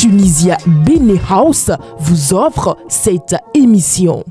Tunisia Bene House vous offre cette émission.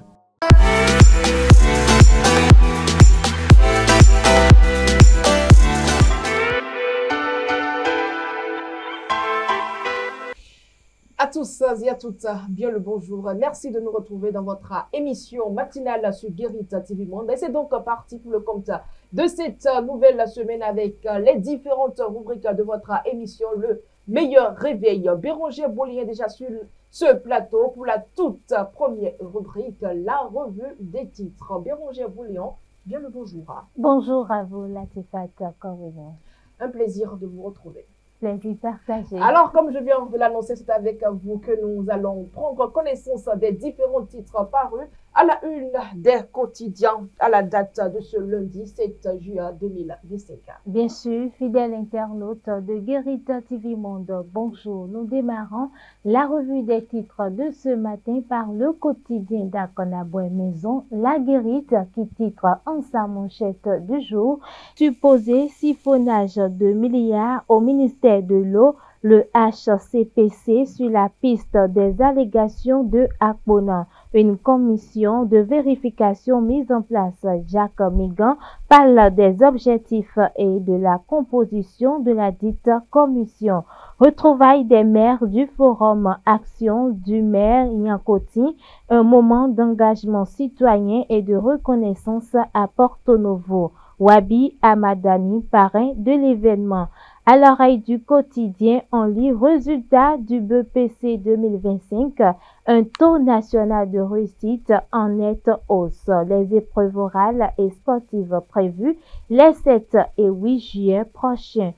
À tous et à toutes, bien le bonjour. Merci de nous retrouver dans votre émission matinale sur Guérite TV Monde. Et c'est donc parti pour le compte de cette nouvelle semaine avec les différentes rubriques de votre émission, le meilleur réveil. Bérangère Bolien déjà sur ce plateau pour la toute première rubrique, la revue des titres. Bérangère Bolien, bien le bonjour. Bonjour à vous, Latifat Corwin. Un plaisir de vous retrouver. Plaisir partagé. Alors, comme je viens de l'annoncer, c'est avec vous que nous allons prendre connaissance des différents titres parus à la une des quotidiens à la date de ce lundi 7 juin 2025. Bien sûr, fidèles internautes de Guérite TV Monde, bonjour. Nous démarrons la revue des titres de ce matin par le quotidien d'Akonaboué Maison, La Guérite, qui titre en sa manchette du jour, supposé siphonnage de milliards au ministère de l'eau. Le HCPC sur la piste des allégations de Akpona. Une commission de vérification mise en place, Jacques Migan, parle des objectifs et de la composition de la dite commission. Retrouvailles des maires du forum Action du maire Yankoti, un moment d'engagement citoyen et de reconnaissance à Porto Novo. Wabi Amadani, parrain de l'événement. À l'oreille du quotidien, on lit résultat du BPC 2025, un taux national de réussite en nette hausse. Les épreuves orales et sportives prévues les 7 et 8 juillet prochains.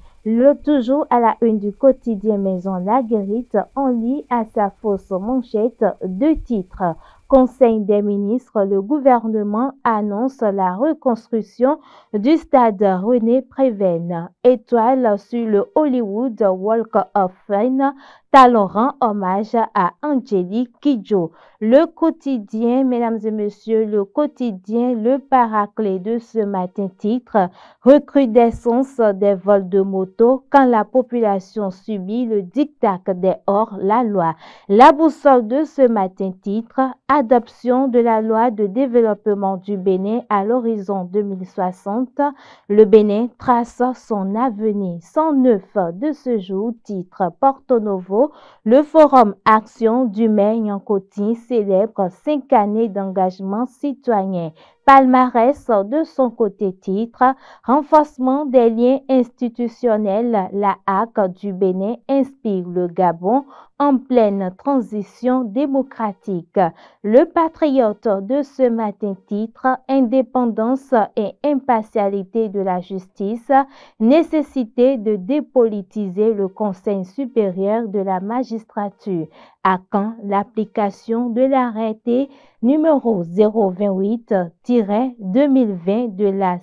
Toujours à la une du quotidien Maison La Guérite, on lit à sa fausse manchette deux titres. Conseil des ministres, le gouvernement annonce la reconstruction du stade René Préven. Étoile sur le Hollywood Walk of Fame, Talon rend hommage à Angélique Kidjo. Le quotidien, mesdames et messieurs, le quotidien, le paraclet de ce matin titre recrudescence des vols de moto quand la population subit le diktat des hors-la-loi. La boussole de ce matin titre adoption de la loi de développement du Bénin à l'horizon 2060. Le Bénin trace son avenir. 109 de ce jour, titre Porto Novo. Le forum Action du maire Yankoti célèbre 5 années d'engagement citoyen. Palmarès de son côté titre renforcement des liens institutionnels, la HAC du Bénin inspire le Gabon en pleine transition démocratique. Le patriote de ce matin titre indépendance et impartialité de la justice, nécessité de dépolitiser le Conseil supérieur de la magistrature. À quand l'application de l'arrêté numéro 028-2020 de la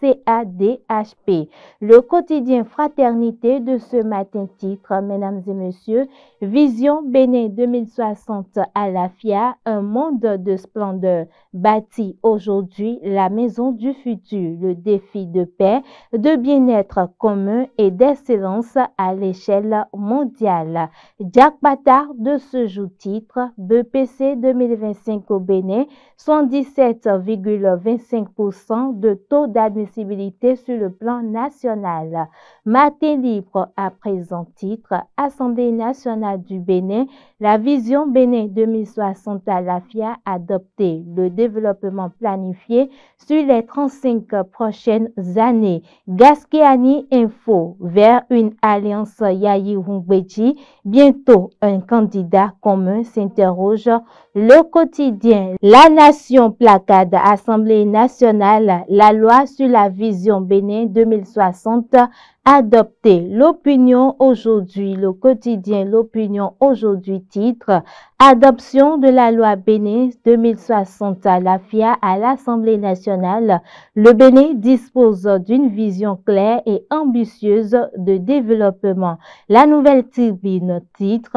CADHP. Le quotidien Fraternité de ce matin titre, mesdames et messieurs, Vision Bénin 2060 à la FIA, un monde de splendeur. Bâti aujourd'hui la maison du futur, le défi de paix, de bien-être commun et d'excellence à l'échelle mondiale. Jack Patard de ce jour titre, BPC 2025 au Bénin, 117,25% de taux d'admissibilité sur le plan national. Matin libre à présent titre, Assemblée nationale du Bénin, la vision Bénin 2060 à la FIA adoptée, le développement planifié sur les 35 prochaines années. Gaskéani Info vers une alliance Yayi-Rungbeji, bientôt un candidat commun s'interroge. Le quotidien, la nation placade Assemblée nationale, la loi sur la vision Bénin 2060 adoptée. L'opinion aujourd'hui, le quotidien L'Opinion aujourd'hui titre adoption de la loi Bénin 2060 à la FIA à l'Assemblée nationale. Le Bénin dispose d'une vision claire et ambitieuse de développement. La nouvelle tribune titre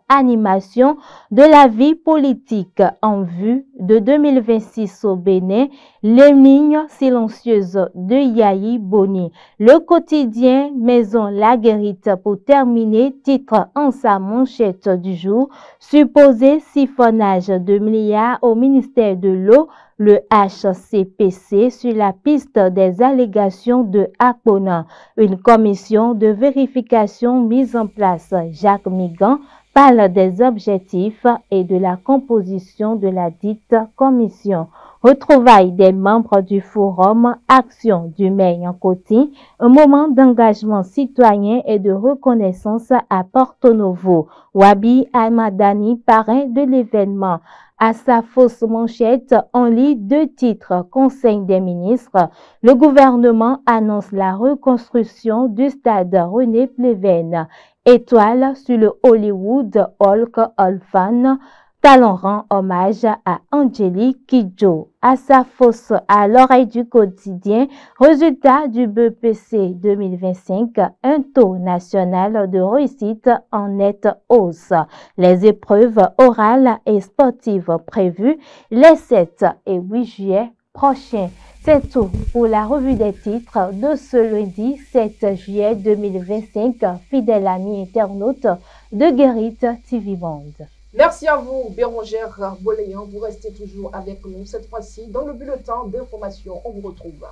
animation de la vie politique en vue de 2026 au Bénin. Les lignes silencieuses de Yayi Boni cérémonie. Le quotidien Maison La Guérite, pour terminer, titre en sa manchette du jour, supposé siphonnage de milliards au ministère de l'eau, le HCPC sur la piste des allégations de Akpona. Une commission de vérification mise en place. Jacques Migan parle des objectifs et de la composition de la dite commission. Retrouvailles des membres du forum Action du maire Yankoti, un moment d'engagement citoyen et de reconnaissance à Porto Novo. Wabi Almadani, parrain de l'événement. À sa fausse manchette, on lit 2 titres. Conseil des ministres. Le gouvernement annonce la reconstruction du stade René Pleven. Étoile sur le Hollywood Hulk Olfan. Talon rend hommage à Angélique Kidjo. À sa fosse à l'oreille du quotidien, résultat du BPC 2025, un taux national de réussite en nette hausse. Les épreuves orales et sportives prévues les 7 et 8 juillet prochains. C'est tout pour la revue des titres de ce lundi 7 juillet 2025. Fidèles amis internautes de Guérite TV Monde. Merci à vous, Bérangère Boléan. Vous restez toujours avec nous. Cette fois-ci, dans le bulletin d'information, on vous retrouve.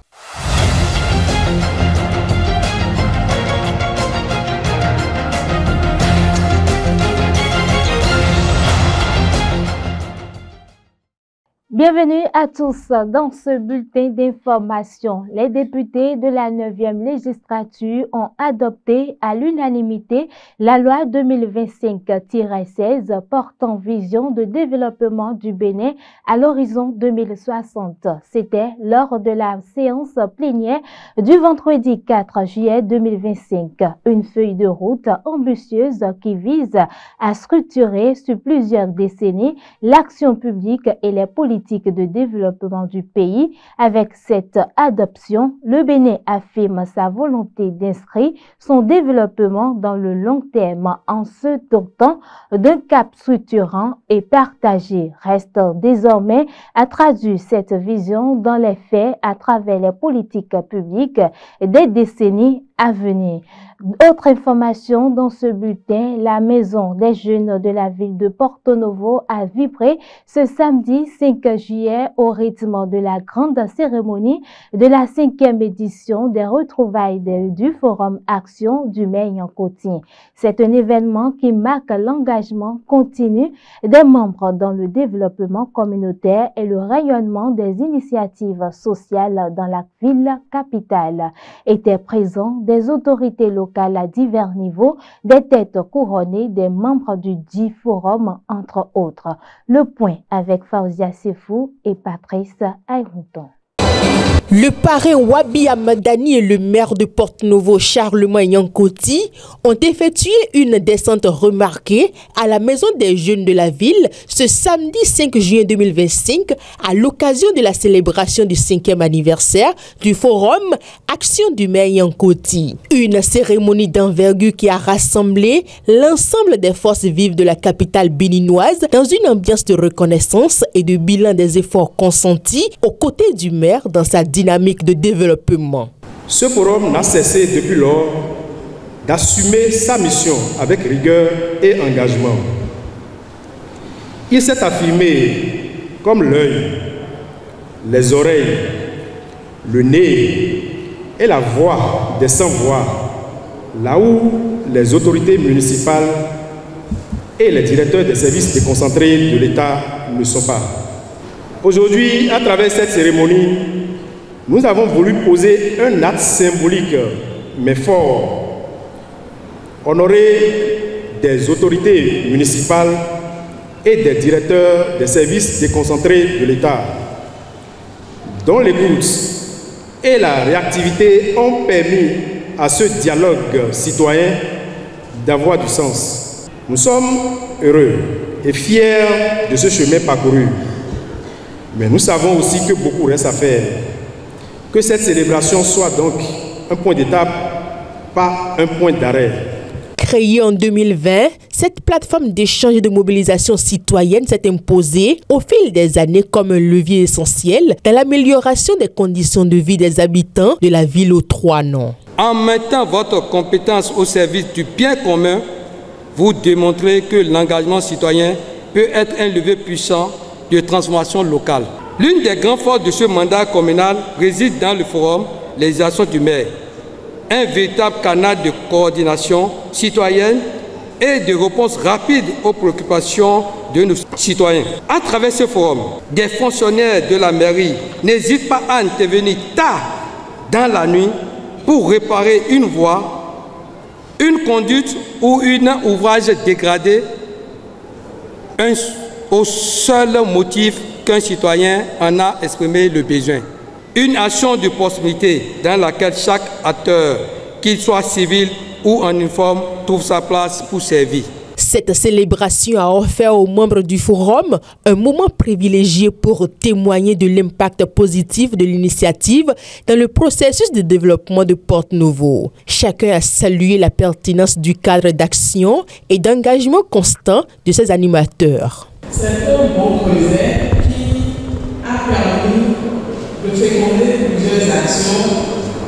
Bienvenue à tous dans ce bulletin d'information. Les députés de la 9e législature ont adopté à l'unanimité la loi 2025-16 portant vision de développement du Bénin à l'horizon 2060. C'était lors de la séance plénière du vendredi 4 juillet 2025. Une feuille de route ambitieuse qui vise à structurer sur plusieurs décennies l'action publique et les politiques de développement du pays. Avec cette adoption, le Bénin affirme sa volonté d'inscrire son développement dans le long terme en se dotant d'un cap structurant et partagé. Reste désormais à traduire cette vision dans les faits à travers les politiques publiques des décennies à venir. Autre information dans ce bulletin, la maison des jeunes de la ville de Porto Novo a vibré ce samedi 5 juillet au rythme de la grande cérémonie de la 5e édition des retrouvailles du Forum Action du maire Yankoti. C'est un événement qui marque l'engagement continu des membres dans le développement communautaire et le rayonnement des initiatives sociales dans la ville capitale. Étaient présents des autorités locales à divers niveaux, des têtes couronnées, des membres du dit forum, entre autres. Le point avec Fauzia Sefou et Patrice Ayrouton. Le parrain Wabi Amadani et le maire de Porto Novo, Charlemagne Yankoti, ont effectué une descente remarquée à la maison des jeunes de la ville ce samedi 5 juin 2025 à l'occasion de la célébration du 5e anniversaire du Forum Action du maire Yankoti. Une cérémonie d'envergure qui a rassemblé l'ensemble des forces vives de la capitale béninoise dans une ambiance de reconnaissance et de bilan des efforts consentis aux côtés du maire dans sa dynamique de développement. Ce forum n'a cessé depuis lors d'assumer sa mission avec rigueur et engagement. Il s'est affirmé comme l'œil, les oreilles, le nez et la voix des sans-voix, là où les autorités municipales et les directeurs des services déconcentrés de l'État ne sont pas. Aujourd'hui, à travers cette cérémonie, nous avons voulu poser un acte symbolique, mais fort, honorer des autorités municipales et des directeurs des services déconcentrés de l'État, dont l'écoute et la réactivité ont permis à ce dialogue citoyen d'avoir du sens. Nous sommes heureux et fiers de ce chemin parcouru, mais nous savons aussi que beaucoup reste à faire. Que cette célébration soit donc un point d'étape, pas un point d'arrêt. Créée en 2020, cette plateforme d'échange et de mobilisation citoyenne s'est imposée au fil des années comme un levier essentiel dans l'amélioration des conditions de vie des habitants de la ville aux 3 noms. En mettant votre compétence au service du bien commun, vous démontrez que l'engagement citoyen peut être un levier puissant de transformation locale. L'une des grandes forces de ce mandat communal réside dans le forum Les actions du maire, un véritable canal de coordination citoyenne et de réponse rapide aux préoccupations de nos citoyens. À travers ce forum, des fonctionnaires de la mairie n'hésitent pas à intervenir tard dans la nuit pour réparer une voie, une conduite ou un ouvrage dégradé, au seul motif qu'un citoyen en a exprimé le besoin. Une action de proximité dans laquelle chaque acteur, qu'il soit civil ou en uniforme, trouve sa place pour servir. Cette célébration a offert aux membres du forum un moment privilégié pour témoigner de l'impact positif de l'initiative dans le processus de développement de Porte-Nouveau. Chacun a salué la pertinence du cadre d'action et d'engagement constant de ses animateurs. C'est un bon projet qui a permis de féconder plusieurs actions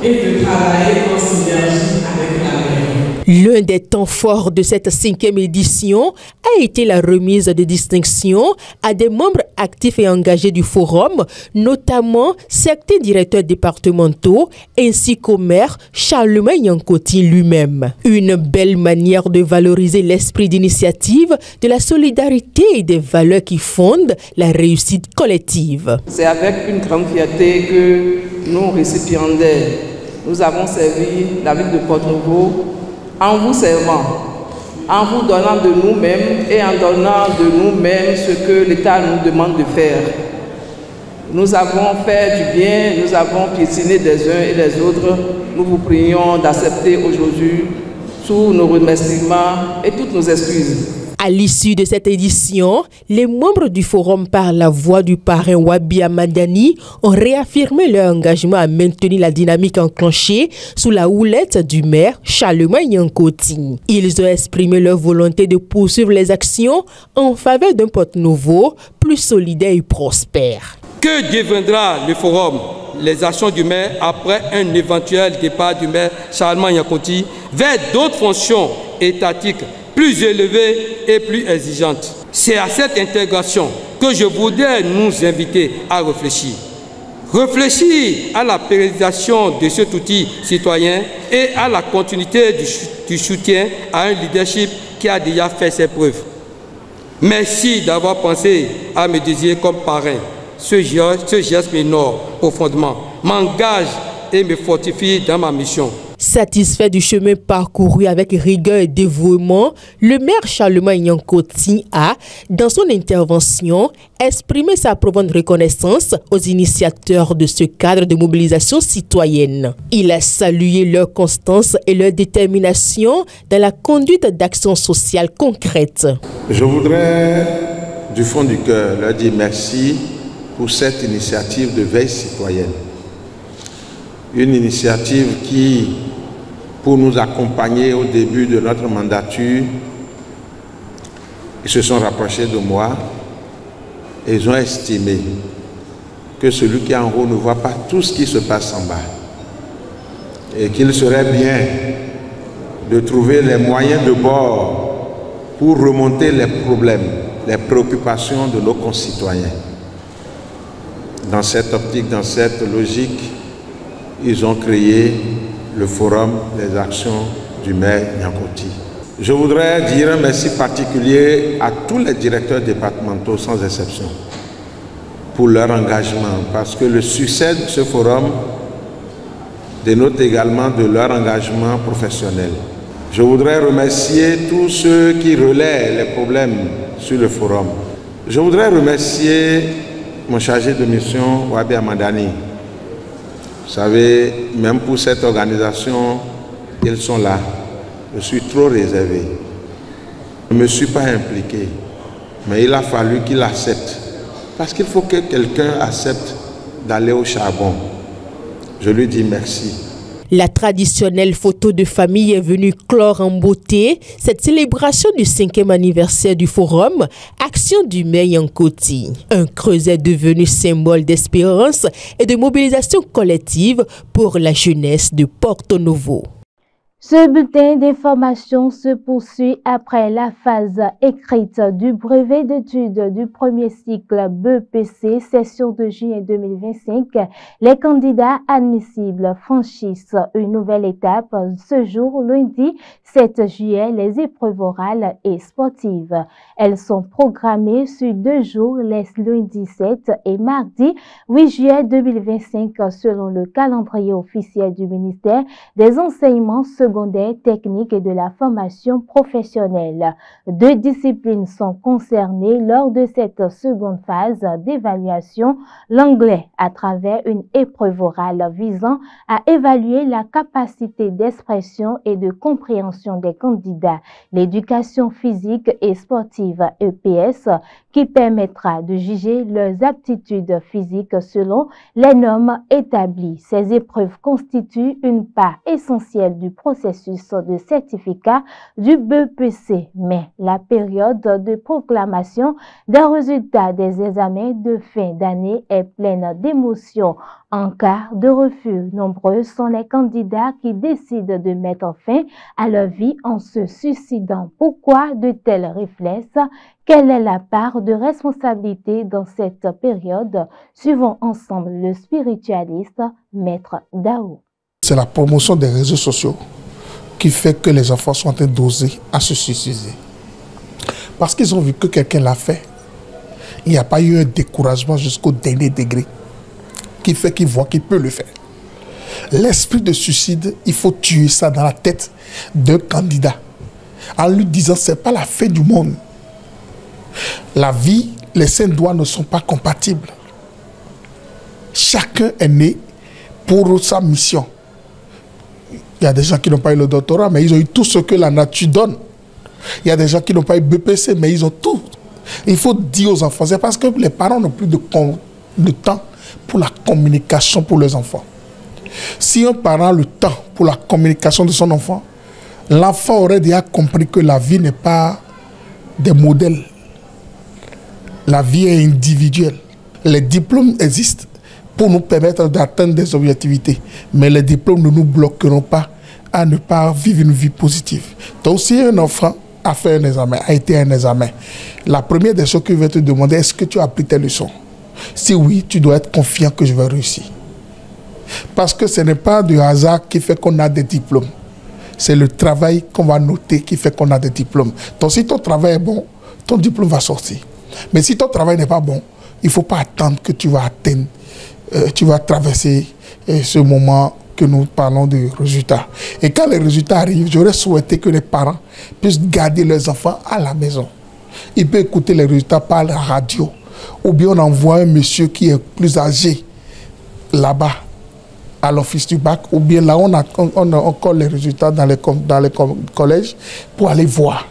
et de travailler en synergie avec la mairie. L'un des temps forts de cette 5e édition a été la remise de distinction à des membres actifs et engagés du forum, notamment certains directeurs départementaux ainsi qu'au maire Charlemagne Yankoti lui-même. Une belle manière de valoriser l'esprit d'initiative, de la solidarité et des valeurs qui fondent la réussite collective. C'est avec une grande fierté que nous, récipiendaires, nous avons servi la ville de Porte-Nouveau en vous servant, en vous donnant de nous-mêmes et en donnant de nous-mêmes ce que l'État nous demande de faire. Nous avons fait du bien, nous avons piétiné des uns et des autres. Nous vous prions d'accepter aujourd'hui tous nos remerciements et toutes nos excuses. À l'issue de cette édition, les membres du forum par la voix du parrain Wabi Amadani ont réaffirmé leur engagement à maintenir la dynamique enclenchée sous la houlette du maire Charlemagne Yankoti. Ils ont exprimé leur volonté de poursuivre les actions en faveur d'un Porte-Nouveau plus solidaire et prospère. Que deviendra le forum, les actions du maire après un éventuel départ du maire Charlemagne Yankoti vers d'autres fonctions étatiques plus élevées et plus exigeantes? C'est à cette intégration que je voudrais nous inviter à réfléchir. Réfléchir à la pérennisation de cet outil citoyen et à la continuité du soutien à un leadership qui a déjà fait ses preuves. Merci d'avoir pensé à me désigner comme parrain. Ce geste m'honore profondément, m'engage et me fortifie dans ma mission. Satisfait du chemin parcouru avec rigueur et dévouement, le maire Charlemagne Yankoti a, dans son intervention, exprimé sa profonde reconnaissance aux initiateurs de ce cadre de mobilisation citoyenne. Il a salué leur constance et leur détermination dans la conduite d'actions sociales concrètes. Je voudrais, du fond du cœur, leur dire merci pour cette initiative de veille citoyenne. Une initiative qui, pour nous accompagner au début de notre mandature, ils se sont rapprochés de moi et ils ont estimé que celui qui est en haut ne voit pas tout ce qui se passe en bas et qu'il serait bien de trouver les moyens de bord pour remonter les problèmes, les préoccupations de nos concitoyens. Dans cette optique, dans cette logique, ils ont créé le forum des actions du maire Yankoti. Je voudrais dire un merci particulier à tous les directeurs départementaux, sans exception, pour leur engagement, parce que le succès de ce forum dénote également de leur engagement professionnel. Je voudrais remercier tous ceux qui relaient les problèmes sur le forum. Je voudrais remercier mon chargé de mission, Wabi Amadani. Vous savez, même pour cette organisation, ils sont là. Je suis trop réservé. Je ne me suis pas impliqué. Mais il a fallu qu'il accepte. Parce qu'il faut que quelqu'un accepte d'aller au charbon. Je lui dis merci. La traditionnelle photo de famille est venue clore en beauté cette célébration du 5e anniversaire du forum Action du maire Yankoti. Un creuset devenu symbole d'espérance et de mobilisation collective pour la jeunesse de Porto Novo. Ce bulletin d'information se poursuit après la phase écrite du brevet d'études du premier cycle BEPC, session de juillet 2025. Les candidats admissibles franchissent une nouvelle étape ce jour, lundi 7 juillet, les épreuves orales et sportives. Elles sont programmées sur 2 jours, les lundi 7 et mardi 8 juillet 2025, selon le calendrier officiel du ministère des Enseignements secondaires, techniques et de la formation professionnelle. 2 disciplines sont concernées lors de cette seconde phase d'évaluation. L'anglais à travers une épreuve orale visant à évaluer la capacité d'expression et de compréhension des candidats. L'éducation physique et sportive EPS qui permettra de juger leurs aptitudes physiques selon les normes établies. Ces épreuves constituent une part essentielle du processus de certificat du BEPC, mais la période de proclamation des résultats des examens de fin d'année est pleine d'émotions. En cas de refus, nombreux sont les candidats qui décident de mettre fin à leur vie en se suicidant. Pourquoi de tels réflexes? Quelle est la part de responsabilité dans cette période? Suivons ensemble le spiritualiste Maître Dao. C'est la promotion des réseaux sociaux qui fait que les enfants sont en train d'oser à se suicider. Parce qu'ils ont vu que quelqu'un l'a fait. Il n'y a pas eu un découragement jusqu'au dernier degré qui fait qu'il voit qu'il peut le faire. L'esprit de suicide, il faut tuer ça dans la tête d'un candidat en lui disant que ce n'est pas la fin du monde. La vie, les saints doigts ne sont pas compatibles. Chacun est né pour sa mission. Il y a des gens qui n'ont pas eu le doctorat, mais ils ont eu tout ce que la nature donne. Il y a des gens qui n'ont pas eu BPC, mais ils ont tout. Il faut dire aux enfants, c'est parce que les parents n'ont plus de temps pour la communication pour les enfants. Si un parent a le temps pour la communication de son enfant, l'enfant aurait déjà compris que la vie n'est pas des modèles. La vie est individuelle. Les diplômes existent pour nous permettre d'atteindre des objectivités, mais les diplômes ne nous bloqueront pas à ne pas vivre une vie positive. Donc si un enfant a fait un examen, a été un examen, la première des choses qu'il va te demander, est-ce que tu as appris tes leçons? Si oui, tu dois être confiant que je vais réussir. Parce que ce n'est pas du hasard qui fait qu'on a des diplômes. C'est le travail qu'on va noter qui fait qu'on a des diplômes. Donc si ton travail est bon, ton diplôme va sortir. Mais si ton travail n'est pas bon, il ne faut pas attendre que tu vas atteindre, tu vas traverser ce moment que nous parlons de résultats. Et quand les résultats arrivent, j'aurais souhaité que les parents puissent garder leurs enfants à la maison. Ils peuvent écouter les résultats par la radio. Ou bien on envoie un monsieur qui est plus âgé là-bas à l'office du bac, ou bien là on a encore les résultats dans les collèges pour aller voir.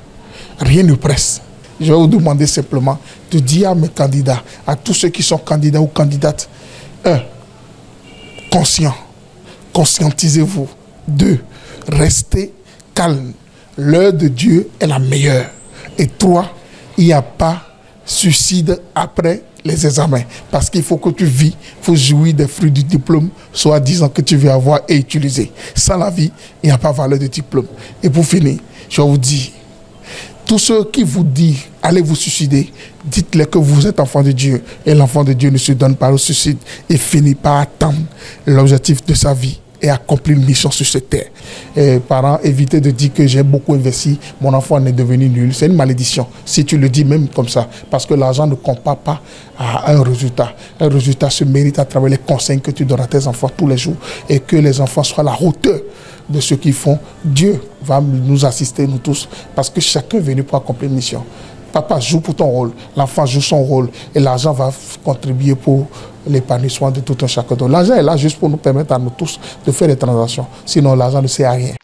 Rien ne presse. Je vais vous demander simplement de dire à mes candidats, à tous ceux qui sont candidats ou candidates, 1. Conscient. Conscientisez-vous. 2. Restez calme. L'heure de Dieu est la meilleure. Et 3. Il n'y a pas suicide après les examens. Parce qu'il faut que tu vis, il faut jouir des fruits du diplôme, soit disant que tu veux avoir et utiliser. Sans la vie, il n'y a pas valeur de diplôme. Et pour finir, je vais vous dire, tous ceux qui vous disent allez vous suicider, dites-les que vous êtes enfant de Dieu. Et l'enfant de Dieu ne se donne pas au suicide et finit par atteindre l'objectif de sa vie et accomplir une mission sur cette terre. Et parents, évitez de dire que j'ai beaucoup investi, mon enfant est devenu nul. C'est une malédiction, si tu le dis même comme ça. Parce que l'argent ne compare pas à un résultat. Un résultat se mérite à travers les conseils que tu donnes à tes enfants tous les jours. Et que les enfants soient à la hauteur de ce qu'ils font. Dieu va nous assister, nous tous, parce que chacun est venu pour accomplir une mission. Papa joue pour ton rôle, l'enfant joue son rôle, et l'argent va contribuer pour l'épanouissement de tout un chacun. Donc l'argent est là juste pour nous permettre à nous tous de faire des transactions. Sinon l'argent ne sert à rien.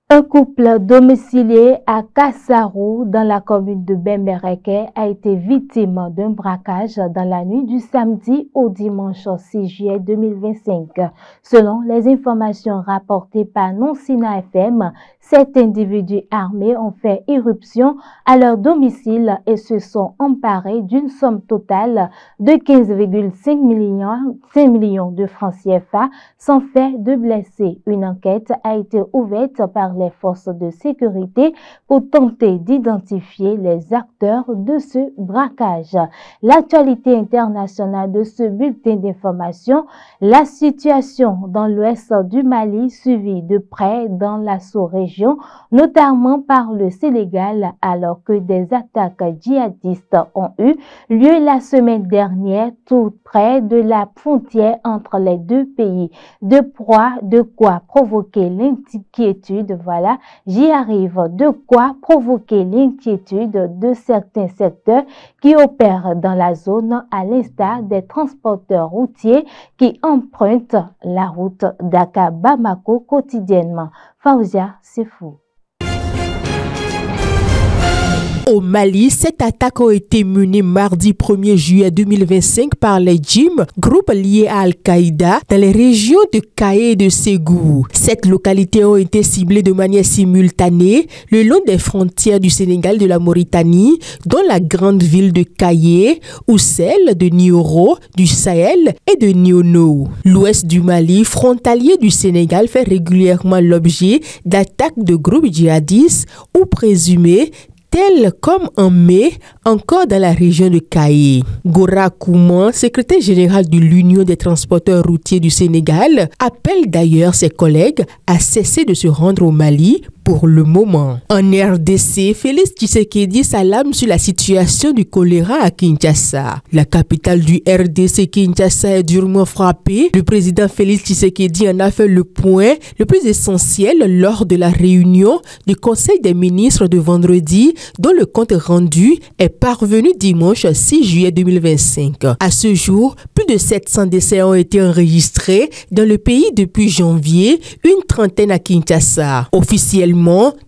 Un couple domicilié à Kassarou, dans la commune de Bembereke, a été victime d'un braquage dans la nuit du samedi au dimanche 6 juillet 2025. Selon les informations rapportées par Nonsina FM, cet individu armé ont fait irruption à leur domicile et se sont emparés d'une somme totale de 15,5 millions de francs CFA sans fait de blessés. Une enquête a été ouverte par les forces de sécurité pour tenter d'identifier les acteurs de ce braquage. L'actualité internationale de ce bulletin d'information, la situation dans l'ouest du Mali suivie de près dans la sous-région, notamment par le Sénégal, alors que des attaques djihadistes ont eu lieu la semaine dernière tout près de la frontière entre les deux pays. De quoi provoquer l'inquiétude, voilà, j'y arrive, de quoi provoquer l'inquiétude de certains secteurs qui opèrent dans la zone, à l'instar des transporteurs routiers qui empruntent la route Dakar-Bamako quotidiennement. Faouzia, c'est fou. Au Mali, cette attaque a été menée mardi 1er juillet 2025 par les djinns, groupe lié à Al-Qaïda, dans les régions de Kaé et de Ségou. Cette localité ont été ciblées de manière simultanée le long des frontières du Sénégal et de la Mauritanie, dont la grande ville de Kaye ou celle de Nioro, du Sahel et de Niono. L'ouest du Mali, frontalier du Sénégal, fait régulièrement l'objet d'attaques de groupes djihadistes ou présumés, tels comme en mai, encore dans la région de Kaye. Gora Kouman, secrétaire général de l'Union des transporteurs routiers du Sénégal, appelle d'ailleurs ses collègues à cesser de se rendre au Mali pour le moment. En RDC, Félix Tshisekedi s'alarme sur la situation du choléra à Kinshasa. La capitale du RDC, Kinshasa, est durement frappée. Le président Félix Tshisekedi en a fait le point le plus essentiel lors de la réunion du Conseil des ministres de vendredi, dont le compte rendu est parvenu dimanche 6 juillet 2025. À ce jour, plus de 700 décès ont été enregistrés dans le pays depuis janvier, une trentaine à Kinshasa. Officiellement,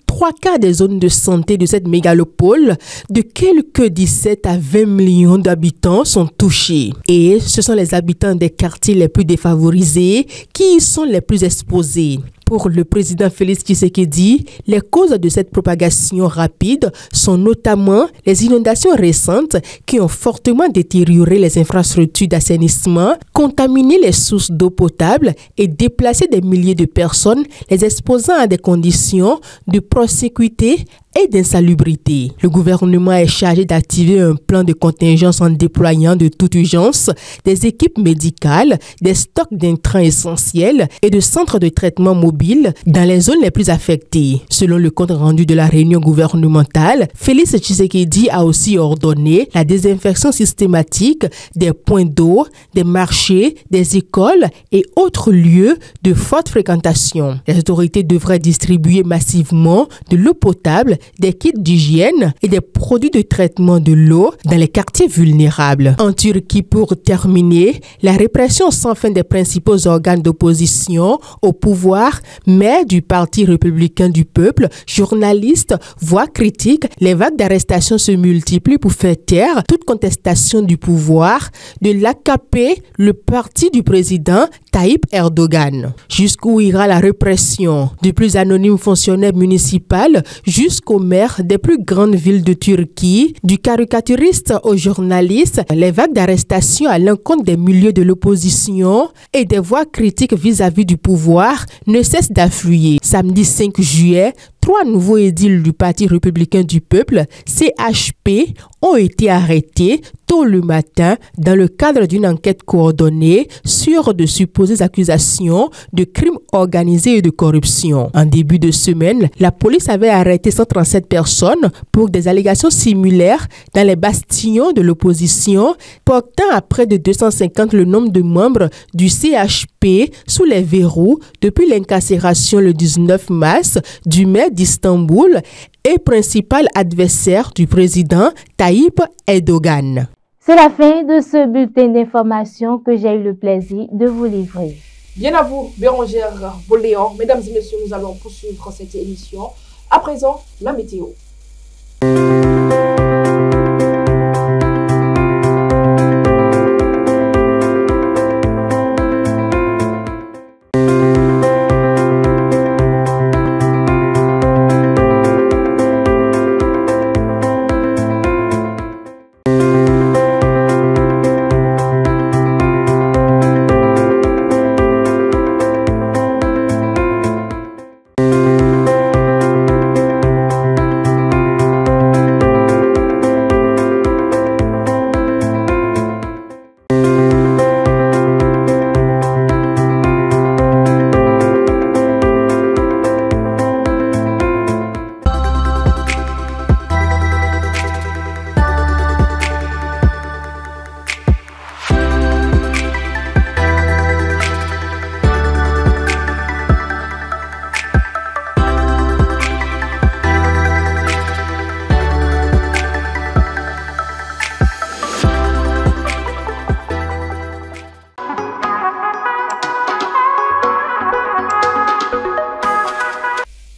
3 quarts des zones de santé de cette mégalopole de quelques 17 à 20 millions d'habitants sont touchés. Et ce sont les habitants des quartiers les plus défavorisés qui y sont les plus exposés. Pour le président Félix Tshisekedi, les causes de cette propagation rapide sont notamment les inondations récentes qui ont fortement détérioré les infrastructures d'assainissement, contaminé les sources d'eau potable et déplacé des milliers de personnes, les exposant à des conditions de prosécuité et d'insalubrité. Le gouvernement est chargé d'activer un plan de contingence en déployant de toute urgence des équipes médicales, des stocks d'intrants essentiels et de centres de traitement mobiles dans les zones les plus affectées. Selon le compte rendu de la réunion gouvernementale, Félix Tshisekedi a aussi ordonné la désinfection systématique des points d'eau, des marchés, des écoles et autres lieux de forte fréquentation. Les autorités devraient distribuer massivement de l'eau potable, des kits d'hygiène et des produits de traitement de l'eau dans les quartiers vulnérables. En Turquie, pour terminer, la répression sans fin des principaux organes d'opposition au pouvoir, maires du Parti républicain du peuple, journalistes, voix critiques, les vagues d'arrestations se multiplient pour faire taire toute contestation du pouvoir de l'AKP, le parti du président Tayyip Erdogan. Jusqu'où ira la répression? Du plus anonyme fonctionnaire municipal jusqu'au maire des plus grandes villes de Turquie, du caricaturiste aux journalistes, les vagues d'arrestations à l'encontre des milieux de l'opposition et des voix critiques vis-à-vis du pouvoir ne cessent d'affluer. Samedi 5 juillet, 3 nouveaux édiles du Parti républicain du peuple, CHP, ont été arrêtés tôt le matin dans le cadre d'une enquête coordonnée sur de supposées accusations de crimes organisés et de corruption. En début de semaine, la police avait arrêté 137 personnes pour des allégations similaires dans les bastions de l'opposition, portant à près de 250 le nombre de membres du CHP sous les verrous depuis l'incarcération le 19 mars du maire d'Istanbul et principal adversaire du président Tayyip Erdogan. C'est la fin de ce bulletin d'information que j'ai eu le plaisir de vous livrer. Bien à vous, Bérangère Boléon. Mesdames et messieurs, nous allons poursuivre cette émission. À présent, la météo.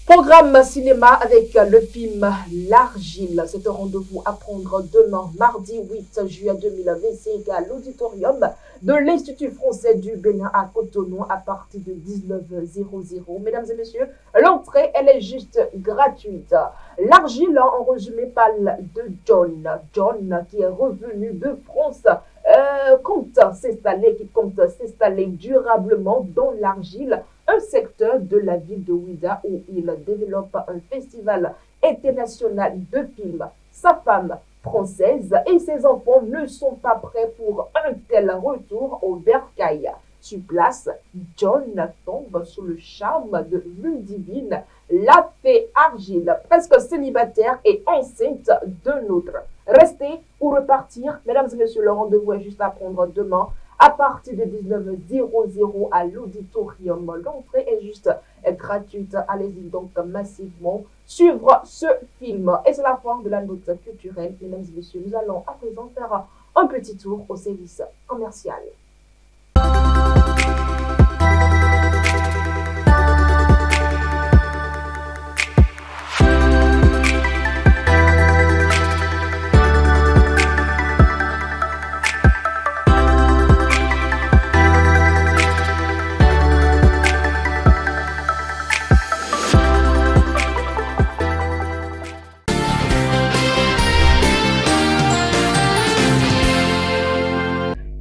Programme cinéma avec le film L'Argile. C'est un rendez-vous à prendre demain, mardi 8 juillet 2025, à l'auditorium de l'Institut français du Bénin à Cotonou à partir de 19h00. Mesdames et messieurs, l'entrée, elle est juste gratuite. L'Argile, en résumé, parle de John. John qui est revenu de France, compte s'installer durablement dans l'Argile, un secteur de la ville de Ouidah où il développe un festival international de films. Sa femme, française, et ses enfants ne sont pas prêts pour un tel retour au bercail. Sur place, John tombe sous le charme de Ludivine, la fée Argile, presque célibataire et enceinte d'un autre. Rester ou repartir, mesdames et messieurs, le rendez-vous est juste à prendre demain à partir de 19h00 à l'auditorium. L'entrée est juste gratuite. Allez-y donc massivement suivre ce film. Et c'est la fin de la note culturelle. Mesdames et messieurs, nous allons à présent faire un petit tour au service commercial.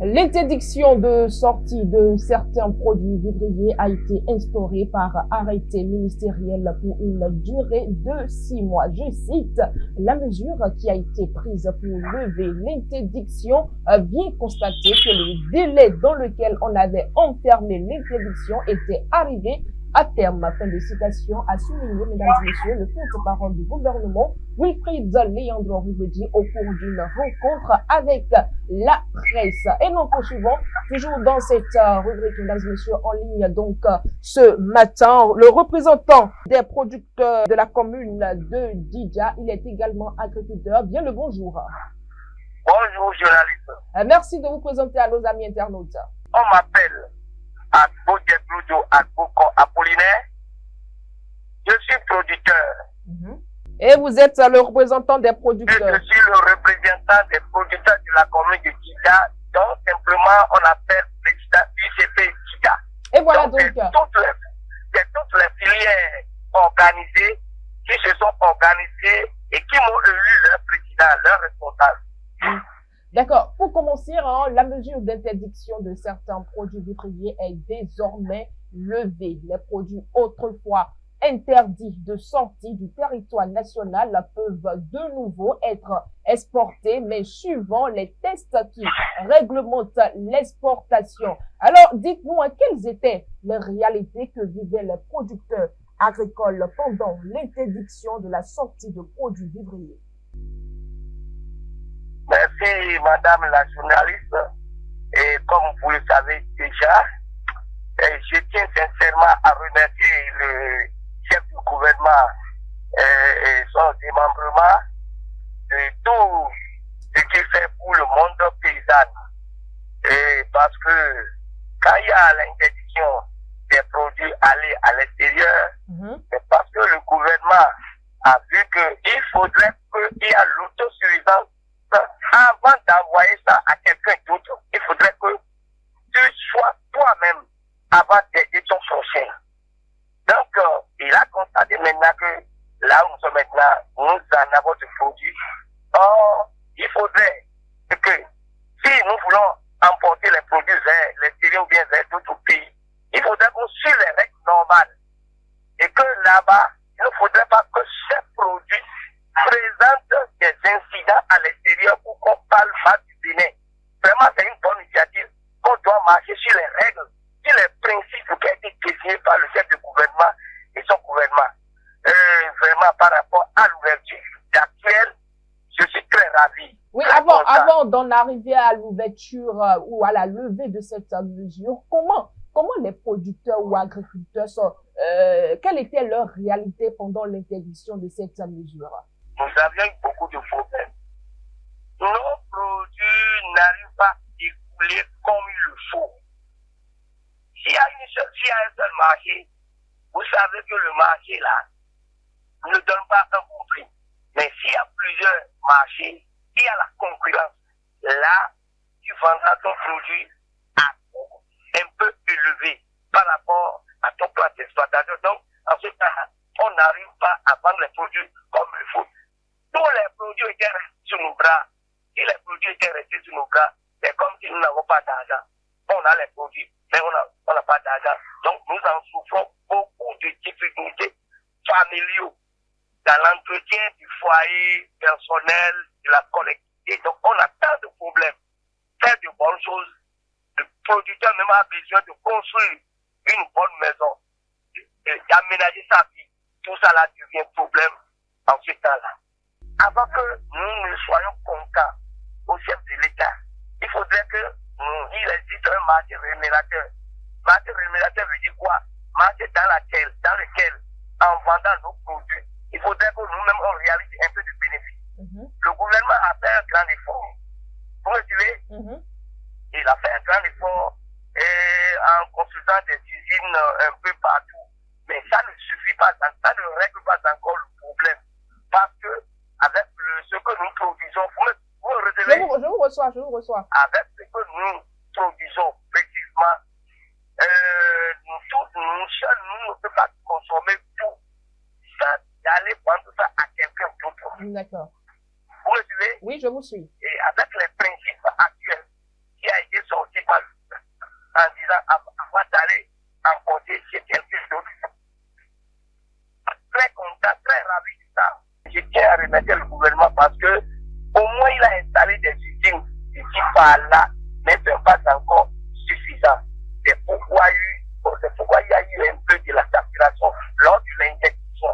L'interdiction de sortie de certains produits vivriers a été instaurée par arrêté ministériel pour une durée de 6 mois. Je cite, la mesure qui a été prise pour lever l'interdiction vient constater que le délai dans lequel on avait enfermé l'interdiction était arrivé à terme. Fin de citation, a souligné, mesdames et messieurs, le porte-parole du gouvernement, Wilfried Léandre Rubedi, au cours d'une rencontre avec la presse. Et nous poursuivons toujours dans cette rubrique, mesdames et messieurs, en ligne. Donc, ce matin, le représentant des producteurs de la commune de Didja, il est également agriculteur. Bien le bonjour. Bonjour, journaliste. Merci de vous présenter à nos amis internautes. On m'appelle Agbo Debludo Agbo Apollinaire. Je suis producteur. Et vous êtes le représentant des producteurs. Je suis le représentant des producteurs de la commune de Didja, donc simplement on appelle président UCP Didja. Et voilà donc. C'est toutes les filières organisées qui se sont organisées et qui m'ont élu leur président, leur responsable. D'accord. Pour commencer, la mesure d'interdiction de certains produits vivriers est désormais levée. Les produits autrefois interdits de sortie du territoire national peuvent de nouveau être exportés, mais suivant les tests qui réglementent l'exportation. Alors, dites-nous, quelles étaient les réalités que vivaient les producteurs agricoles pendant l'interdiction de la sortie de produits vivriers? Merci, madame la journaliste. Et comme vous le savez déjà, je tiens sincèrement à remercier le chef du gouvernement et son démembrement de tout ce qu'il fait pour le monde paysan. Et parce que quand il y a l'interdiction des produits aller à l'extérieur, c'est parce que le gouvernement a vu qu'il faudrait qu'il y ait l'autosuffisance avant d'envoyer ça à quelqu'un d'autre. Il faudrait que tu sois toi-même avant d'aider ton prochain. Donc, il a constaté maintenant que là où nous sommes maintenant, nous en avons des produits. Or, il faudrait que si nous voulons emporter les produits vers l'extérieur ou bien vers d'autres pays, il faudrait qu'on suive les règles normales. Et que là-bas, il ne faudrait pas que ces produits présentent des incidents à l'extérieur pour qu'on parle mal du Bénin. Vraiment, c'est une bonne initiative qu'on doit marcher sur les règles, sur les principes qui ont été définis par le chef de gouvernement et son gouvernement. Vraiment, par rapport à l'ouverture actuelle, je suis très ravi. Oui, avant d'en arriver à l'ouverture ou à la levée de cette mesure, comment les producteurs ou agriculteurs sont, quelle était leur réalité pendant l'interdiction de cette mesure? Nous avions eu beaucoup de problèmes. Nos produits n'arrivent pas à écouler comme il le faut. S'il y a un seul marché, vous savez que le marché là ne donne pas un bon prix. Mais s'il y a plusieurs marchés, il y a la concurrence. Là, tu vendras ton produit à coût un peu élevé par rapport à ton plan d'exploitation. Donc, en ce cas, on n'arrive pas à vendre les produits comme il faut. Tous les produits étaient restés sur nos bras. Si les produits étaient restés sur nos bras, c'est comme si nous n'avons pas d'argent. On a les produits, mais on n'a pas d'argent. Donc, nous en souffrons beaucoup de difficultés familiaux dans l'entretien du foyer personnel, de la collectivité. Donc, on a tant de problèmes. Faire de bonnes choses. Le producteur même a besoin de construire une bonne maison, d'aménager sa vie. Tout ça là devient problème en ce temps-là. Avant que nous ne soyons contents au chef de l'État, il faudrait que il existe un marché rémunérateur. Marché rémunérateur veut dire quoi? Marché dans lequel, en vendant nos produits, il faudrait que nous-mêmes on réalise un peu de bénéfice. Le gouvernement a fait un grand effort. Vous me suivez? Il a fait un grand effort en construisant des usines un peu partout. Mais ça ne suffit pas, ça ne règle pas encore le problème. Parce que avec ce que nous produisons, vous recevez. Je vous reçois. Avec ce que nous produisons, effectivement, nous seuls, nous ne pouvons pas consommer tout sans aller vendre ça à quelqu'un d'autre. D'accord. Vous me suivez? Oui, je vous suis. Et avec les principes actuels qui a été sorti en disant avant d'aller emporter chez quelqu'un d'autre. Très content, très ravi de ça. Je tiens à remercier le gouvernement parce que au moins il a installé des usines ici par là, mais ce n'est pas encore suffisant. C'est pourquoi il y a eu un peu de la saturation lors de l'injection.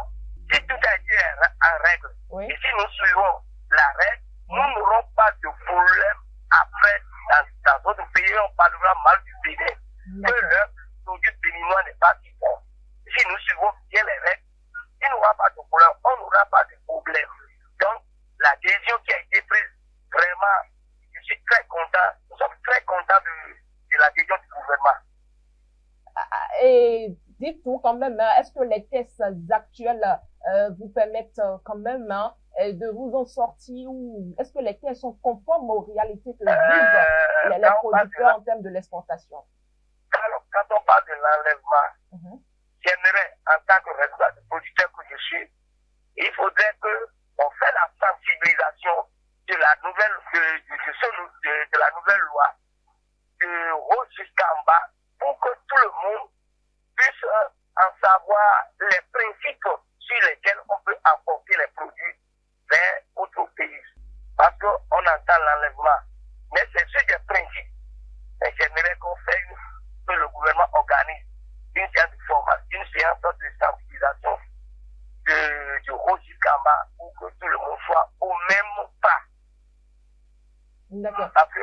Si tout a été en règle, et si nous suivons la règle, nous n'aurons pas de problème après dans d'autres pays, on parlera mal du Bénin. Que le produit béninois n'est pas si bon. Si nous suivons bien les règles, il n'y aura pas de problème, on n'aura pas de problème. Donc, la décision qui a été prise, vraiment, je suis très content, nous sommes très contents de la décision du gouvernement. Et dites-vous quand même, est-ce que les tests actuels vous permettent quand même de vous en sortir ou est-ce que les tests sont conformes aux réalités que vivent les producteurs en termes de l'exportation? Quand on parle de l'enlèvement, j'aimerais, en tant que responsable producteur que je suis, il faudrait qu'on fasse la sensibilisation de la nouvelle, de la nouvelle loi, de haut jusqu'en bas, pour que tout le monde puisse en savoir les principes sur lesquels on peut apporter les produits vers d'autres pays. Parce qu'on entend l'enlèvement, mais c'est sur des principes. Et j'aimerais que le gouvernement organise une séance de formation, une séance de sensibilisation de haut jusqu'en bas pour que tout le monde soit au même pas. D'accord. Parce que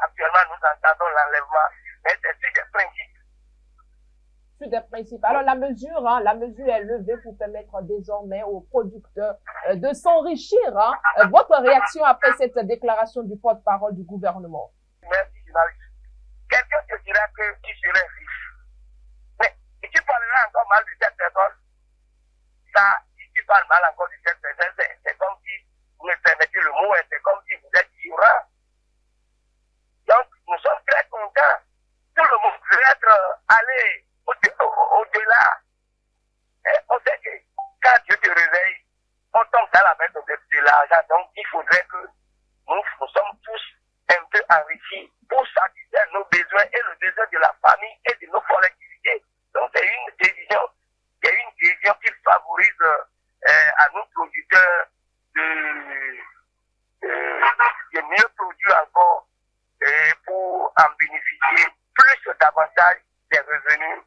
actuellement nous entendons l'enlèvement, mais c'est sur des principes. Sur des principes. Alors la mesure est levée pour permettre désormais aux producteurs de s'enrichir. Votre réaction après cette déclaration du porte-parole du gouvernement? Merci, journaliste. Quelqu'un te dira qu'il serait riche. Mais personne, ça, si tu parles mal encore de cette personne, c'est comme si, vous me permettez le mot, c'est comme si vous êtes ignorant. Donc, nous sommes très contents. Tout le monde veut être allé au-delà. On sait que quand Dieu te réveille, on tombe dans la main de l'argent. Donc, il faudrait que nous sommes tous un peu enrichis pour satisfaire nos besoins et le besoin de la famille et de nos collectivités. Donc, c'est une décision qui favorise à nos producteurs de mieux produire encore pour en bénéficier plus davantage des revenus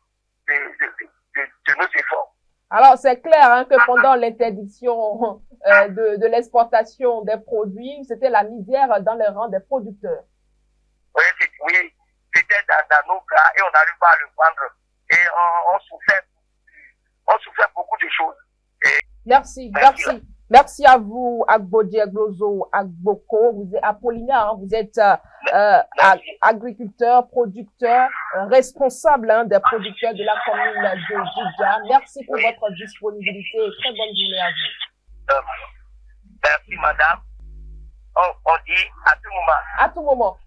de nos efforts. Alors, c'est clair hein, que pendant l'interdiction de l'exportation des produits, c'était la misère dans les rangs des producteurs. Oui, c'était dans nos cas et on n'arrive pas à le vendre. Et on souffrait beaucoup de choses. Merci à vous, Agbodji Eglozo Agboko. Vous êtes Apollinaire, hein, vous êtes agriculteur, producteur, responsable hein, des producteurs de la commune de Djidja. Merci pour votre disponibilité et très bonne journée à vous. Merci, madame. On dit à tout moment. À tout moment.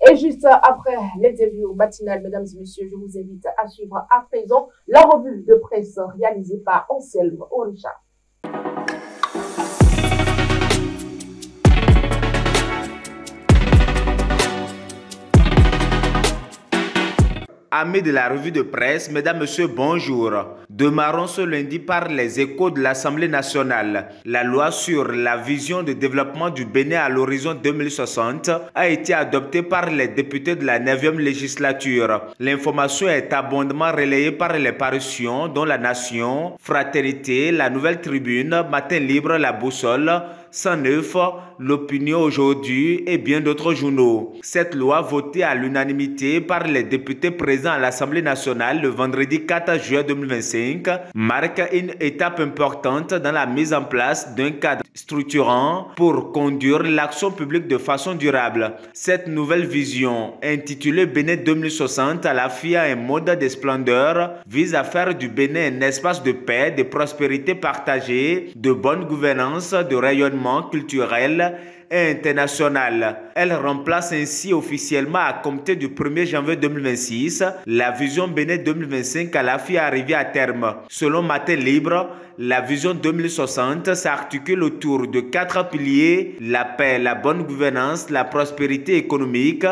Et juste après l'interview matinale, mesdames et messieurs, je vous invite à suivre à présent la revue de presse réalisée par Anselme Orisha. Amis de la revue de presse, mesdames, messieurs, bonjour. Démarrons ce lundi par les échos de l'Assemblée nationale. La loi sur la vision de développement du Bénin à l'horizon 2060 a été adoptée par les députés de la 9e législature. L'information est abondamment relayée par les parutions dont La Nation, Fraternité, La Nouvelle Tribune, Matin Libre, La Boussole, 109, L'Opinion aujourd'hui et bien d'autres journaux. Cette loi votée à l'unanimité par les députés présents à l'Assemblée nationale le vendredi 4 juillet 2025 marque une étape importante dans la mise en place d'un cadre structurant pour conduire l'action publique de façon durable. Cette nouvelle vision, intitulée Bénin 2060 à la FIA un mode de splendeur, vise à faire du Bénin un espace de paix, de prospérité partagée, de bonne gouvernance, de rayonnement culturel et international. Elle remplace ainsi officiellement à compter du 1er janvier 2026 la vision Bénin 2025 à la FIA arrivée à terme. Selon Matin Libre, la vision 2060 s'articule autour de 4 piliers: la paix, la bonne gouvernance, la prospérité économique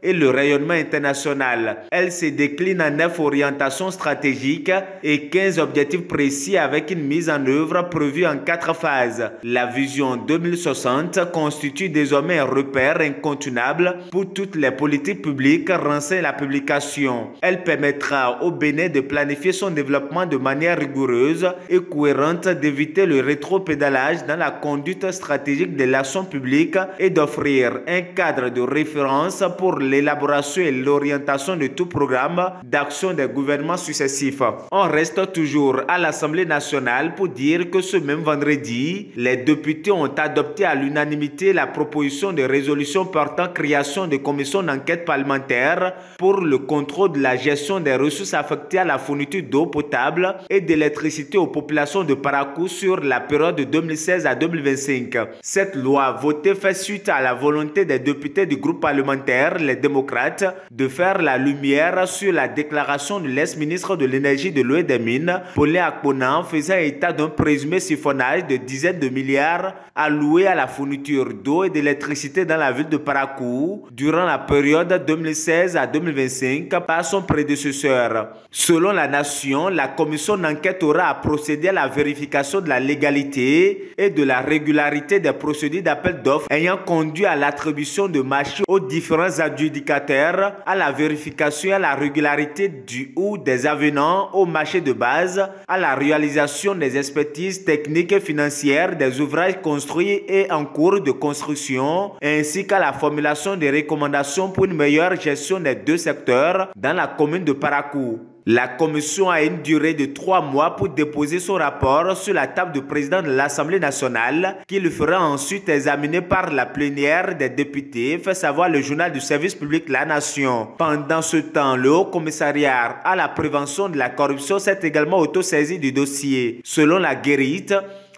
et le rayonnement international. Elle se décline en 9 orientations stratégiques et 15 objectifs précis avec une mise en œuvre prévue en 4 phases. La vision 2060 constitue désormais un repère incontournable pour toutes les politiques publiques, renseigne la publication. Elle permettra au Bénin de planifier son développement de manière rigoureuse et cohérente, d'éviter le rétropédalage dans la conduite stratégique de l'action publique et d'offrir un cadre de référence pour l'élaboration et l'orientation de tout programme d'action des gouvernements successifs. On reste toujours à l'Assemblée nationale pour dire que ce même vendredi, les députés ont adopté à l'unanimité la proposition de résolution portant création de commissions d'enquête parlementaire pour le contrôle de la gestion des ressources affectées à la fourniture d'eau potable et d'électricité aux populations de Parakou sur la période de 2016 à 2025. Cette loi votée fait suite à la volonté des députés du groupe parlementaire, les démocrates, de faire la lumière sur la déclaration de l'ex-ministre de l'énergie, de l'eau et des mines, Paulin Akpona, faisant état d'un présumé siphonnage de dizaines de milliards alloués à la fourniture d'eau et d'électricité dans la ville de Parakou durant la période 2016 à 2025 par son prédécesseur. Selon La Nation, la commission d'enquête aura à procéder à la vérification de la légalité et de la régularité des procédures d'appel d'offres ayant conduit à l'attribution de marchés aux différents adjudants adjudicataires à la vérification et à la régularité du ou des avenants au marché de base, à la réalisation des expertises techniques et financières des ouvrages construits et en cours de construction, ainsi qu'à la formulation des recommandations pour une meilleure gestion des deux secteurs dans la commune de Parakou. La commission a une durée de 3 mois pour déposer son rapport sur la table du président de l'Assemblée nationale, qui le fera ensuite examiner par la plénière des députés, fait savoir le journal du service public La Nation. Pendant ce temps, le Haut Commissariat à la prévention de la corruption s'est également autosaisi du dossier. Selon la guérite,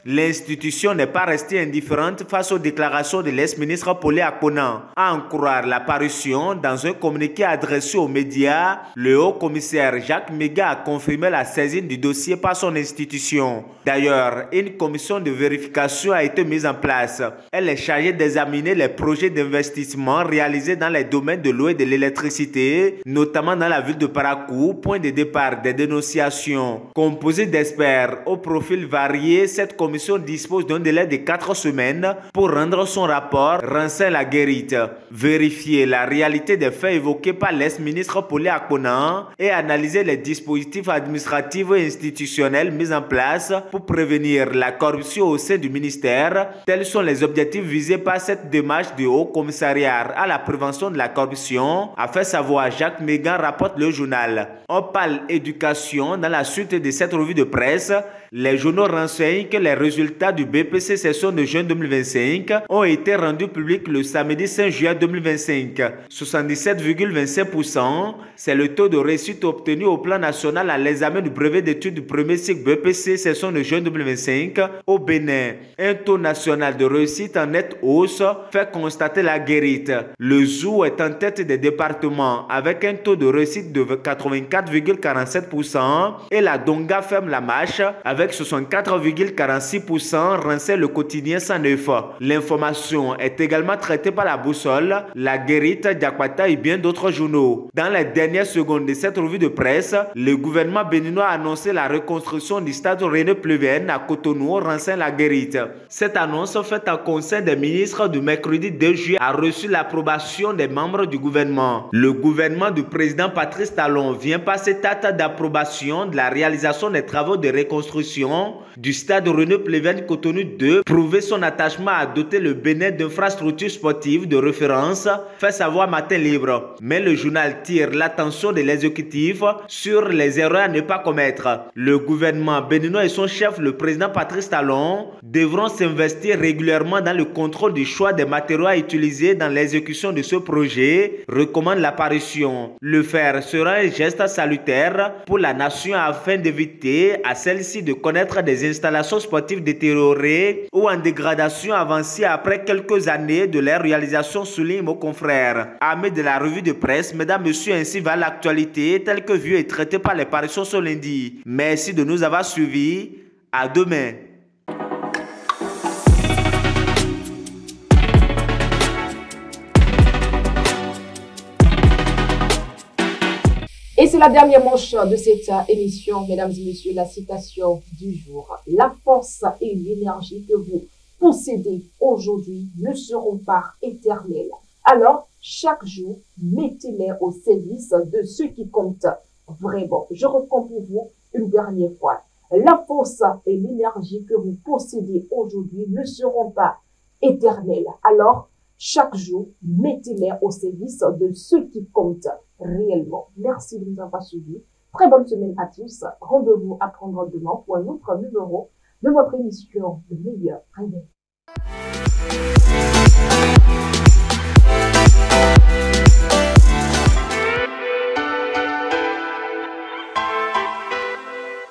l'institution n'est pas restée indifférente face aux déclarations de l'ex-ministre Paulé Akponan. À en croire la parution dans un communiqué adressé aux médias, le haut-commissaire Jacques Méga a confirmé la saisine du dossier par son institution. D'ailleurs, une commission de vérification a été mise en place. Elle est chargée d'examiner les projets d'investissement réalisés dans les domaines de l'eau et de l'électricité, notamment dans la ville de Parakou, point de départ des dénonciations. Composée d'experts au profil varié, cette commission dispose d'un délai de 4 semaines pour rendre son rapport, renseigne la guérite, vérifier la réalité des faits évoqués par l'ex-ministre Paulé Akponan et analyser les dispositifs administratifs et institutionnels mis en place pour prévenir la corruption au sein du ministère. Tels sont les objectifs visés par cette démarche du Haut Commissariat à la prévention de la corruption, a fait savoir Jacques Mégan, rapporte le journal. On parle éducation dans la suite de cette revue de presse. Les journaux renseignent que les résultats du BPC session de juin 2025 ont été rendus publics le samedi 5 juillet 2025. 77,25%, c'est le taux de réussite obtenu au plan national à l'examen du brevet d'études du premier cycle BPC session de juin 2025 au Bénin. Un taux national de réussite en nette hausse fait constater la guérite. Le Zou est en tête des départements avec un taux de réussite de 84,47% et la Donga ferme la marche avec 64,46%, renseigne le quotidien 109. L'information est également traitée par la Boussole, la Guérite, Diakwata et bien d'autres journaux. Dans les dernières secondes de cette revue de presse, le gouvernement béninois a annoncé la reconstruction du stade René Pleven à Cotonou, renseigne la Guérite. Cette annonce faite en conseil des ministres du mercredi 2 juillet a reçu l'approbation des membres du gouvernement. Le gouvernement du président Patrice Talon vient par cette acte d'approbation de la réalisation des travaux de reconstruction du stade René Pleven Cotonou 2, prouver son attachement à doter le Bénin d'infrastructures sportives de référence, fait savoir Matin Libre. Mais le journal tire l'attention de l'exécutif sur les erreurs à ne pas commettre. Le gouvernement béninois et son chef, le président Patrice Talon, devront s'investir régulièrement dans le contrôle du choix des matériaux à utiliser dans l'exécution de ce projet, recommande l'apparition. Le faire sera un geste salutaire pour la nation afin d'éviter à celle-ci de connaître des installations sportives détériorées ou en dégradation avancée après quelques années de leur réalisation, souligne mon confrère. Amis de la revue de presse, mesdames, messieurs, ainsi va l'actualité telle que vue et traitée par les parutions ce lundi. Merci de nous avoir suivis. À demain. Et c'est la dernière manche de cette émission, mesdames et messieurs, la citation du jour. La force et l'énergie que vous possédez aujourd'hui ne seront pas éternelles. Alors, chaque jour, mettez-les au service de ceux qui comptent vraiment. Je reprends pour vous une dernière fois. La force et l'énergie que vous possédez aujourd'hui ne seront pas éternelles. Alors, chaque jour, mettez-les au service de ceux qui comptent réellement. Merci de nous avoir suivis. Très bonne semaine à tous. Rendez-vous à prendre demain pour un autre numéro de votre émission Le Meilleur Réveil.